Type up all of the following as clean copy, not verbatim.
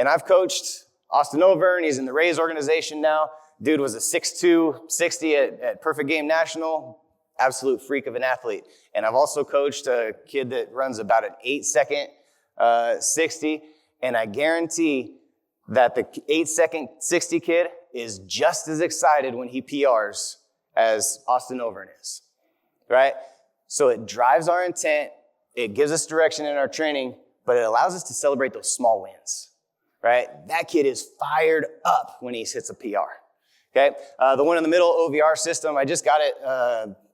And I've coached Austin Overn. He's in the Rays organization now. Dude was a 6'2", 60 at Perfect Game National. Absolute freak of an athlete. And I've also coached a kid that runs about an 8-second 60. And I guarantee that the 8-second 60 kid is just as excited when he PRs as Austin Overn is, right? So it drives our intent. It gives us direction in our training, but it allows us to celebrate those small wins, right? That kid is fired up when he hits a PR, okay? The one in the middle, OVR system, I just got it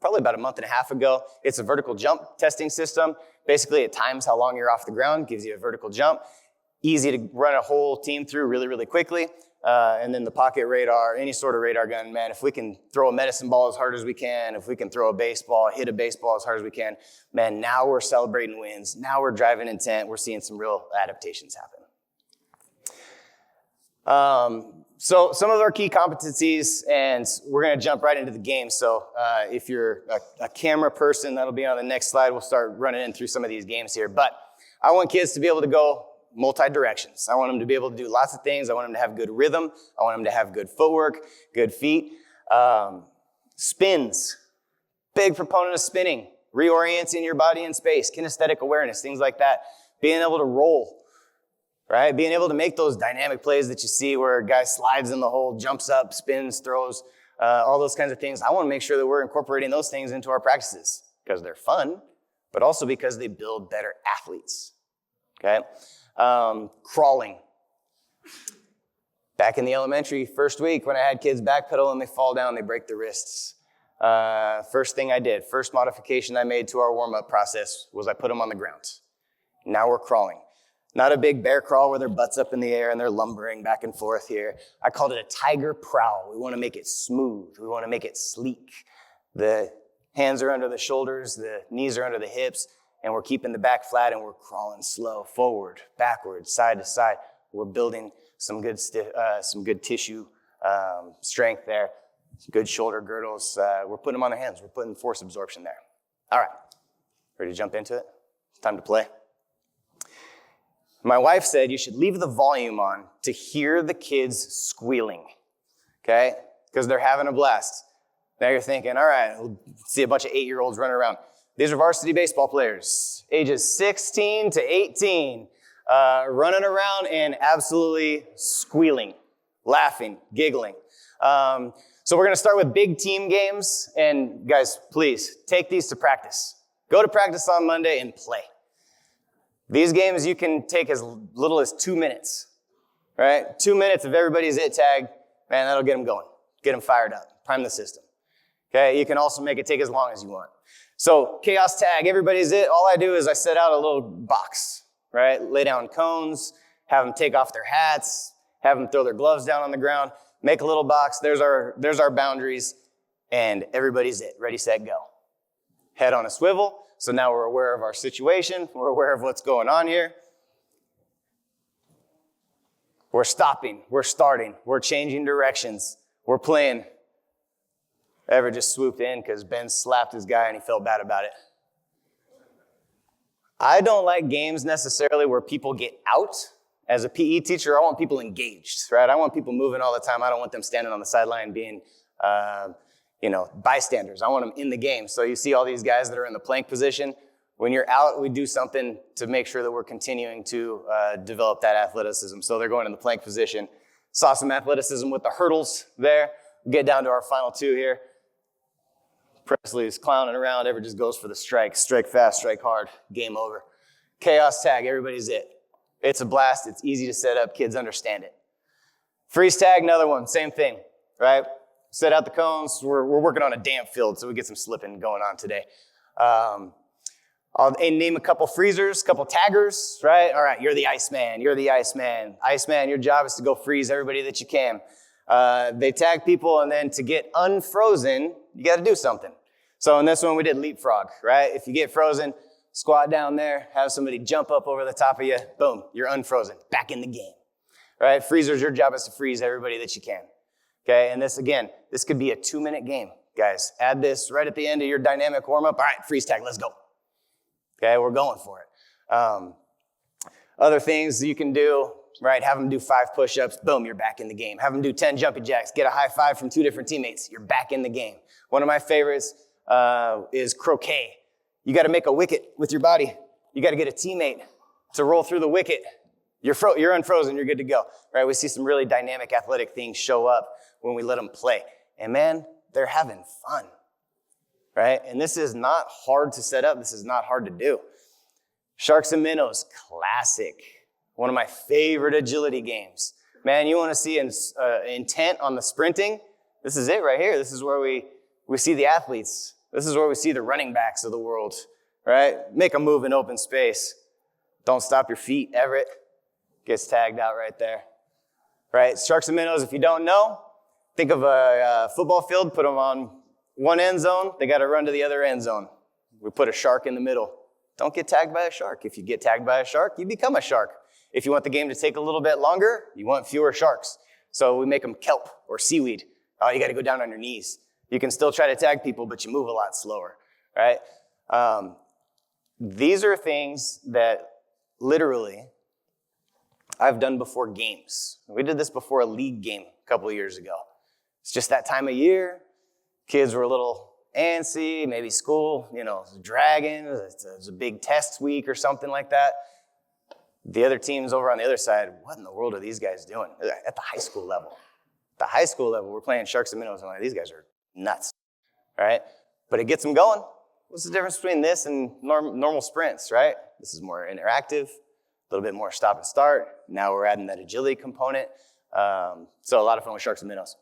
probably about a month and a half ago. It's a vertical jump testing system. Basically, it times how long you're off the ground, gives you a vertical jump. Easy to run a whole team through really, really quickly. And then the pocket radar, any sort of radar gun, man, if we can throw a medicine ball as hard as we can, if we can throw a baseball, hit a baseball as hard as we can, man, now we're celebrating wins. Now we're driving intent. We're seeing some real adaptations happen. So some of our key competencies, and we're going to jump right into the game. So if you're a camera person, that'll be on the next slide. We'll start running in through some of these games here. But I want kids to be able to go multi-directions. I want them to be able to do lots of things. I want them to have good rhythm. I want them to have good footwork, good feet. Spins, big proponent of spinning, reorienting your body in space, kinesthetic awareness, things like that. Being able to roll, right? Being able to make those dynamic plays that you see where a guy slides in the hole, jumps up, spins, throws, all those kinds of things. I want to make sure that we're incorporating those things into our practices because they're fun, but also because they build better athletes, okay? Crawling. Back in the elementary, first week when I had kids backpedal and they fall down, they break their wrists. First thing I did, first modification I made to our warm-up process was I put them on the ground. Now we're crawling. Not a big bear crawl where their butt's up in the air and they're lumbering back and forth here. I called it a tiger prowl. We want to make it smooth. We want to make it sleek. The hands are under the shoulders, the knees are under the hips, and we're keeping the back flat and we're crawling slow, forward, backward, side to side. We're building some good tissue strength there, some good shoulder girdles. We're putting them on their hands. We're putting force absorption there. All right, ready to jump into it? It's time to play. My wife said you should leave the volume on to hear the kids squealing, okay? Because they're having a blast. Now you're thinking, all right, we'll see a bunch of 8-year-olds running around. These are varsity baseball players, ages 16 to 18, running around and absolutely squealing, laughing, giggling. So we're going to start with big team games. And guys, please take these to practice. Go to practice on Monday and play. These games you can take as little as 2 minutes, right? 2 minutes of everybody's it tag, man, that'll get them going, get them fired up, prime the system. Okay, you can also make it take as long as you want. So chaos tag, everybody's it. All I do is I set out a little box, right? Lay down cones, have them take off their hats, have them throw their gloves down on the ground, make a little box. There's our boundaries, and everybody's it. Ready, set, go. Head on a swivel. So now we're aware of our situation. We're aware of what's going on here. We're stopping. We're starting. We're changing directions. We're playing. Ever just swooped in because Ben slapped his guy and he felt bad about it. I don't like games necessarily where people get out. As a PE teacher, I want people engaged, right? I want people moving all the time. I don't want them standing on the sideline being, bystanders. I want them in the game. So you see all these guys that are in the plank position. When you're out, we do something to make sure that we're continuing to develop that athleticism. So they're going in the plank position. Saw some athleticism with the hurdles there. We'll get down to our final two here. Presley's clowning around. Ever just goes for the strike. Strike fast, strike hard. Game over. Chaos tag. Everybody's it. It's a blast. It's easy to set up. Kids understand it. Freeze tag, another one. Same thing, right? Set out the cones. We're working on a damp field, so we get some slipping going on today. I'll name a couple freezers, couple taggers, right? All right, you're the Iceman. You're the Iceman. Iceman, your job is to go freeze everybody that you can. They tag people, and then to get unfrozen, you got to do something. So in this one, we did leapfrog, right? If you get frozen, squat down there, have somebody jump up over the top of you, boom, you're unfrozen, back in the game, right? Freezers, your job is to freeze everybody that you can, okay? And this, again, this could be a 2-minute game, guys. Add this right at the end of your dynamic warm-up. All right, freeze tag, let's go. Okay, we're going for it. Other things you can do, right? Have them do 5 push-ups, boom, you're back in the game. Have them do 10 jumping jacks, get a high five from 2 different teammates, you're back in the game. One of my favorites is croquet. You got to make a wicket with your body. You got to get a teammate to roll through the wicket. You're unfrozen, you're good to go, right? We see some really dynamic athletic things show up when we let them play. And man, they're having fun, right? And this is not hard to set up. This is not hard to do. Sharks and minnows, classic. One of my favorite agility games. Man, you want to see intent on the sprinting? This is it right here. This is where we see the athletes. This is where we see the running backs of the world, right? Make a move in open space. Don't stop your feet, Everett. Gets tagged out right there, right? Sharks and minnows, if you don't know, think of a football field, put them on one end zone. They got to run to the other end zone. We put a shark in the middle. Don't get tagged by a shark. If you get tagged by a shark, you become a shark. If you want the game to take a little bit longer, you want fewer sharks. So we make them kelp or seaweed. Oh, you got to go down on your knees. You can still try to tag people, but you move a lot slower, right? These are things that literally I've done before games. We did this before a league game a couple of years ago. It's just that time of year. Kids were a little antsy, maybe school, dragging. It was a big test week or something like that. The other teams over on the other side, what in the world are these guys doing? At the high school level. At the high school level, we're playing sharks and minnows. I'm like, these guys are nuts, right? But it gets them going. What's the difference between this and normal sprints, right? This is more interactive, a little bit more stop and start. Now we're adding that agility component. So a lot of fun with sharks and minnows.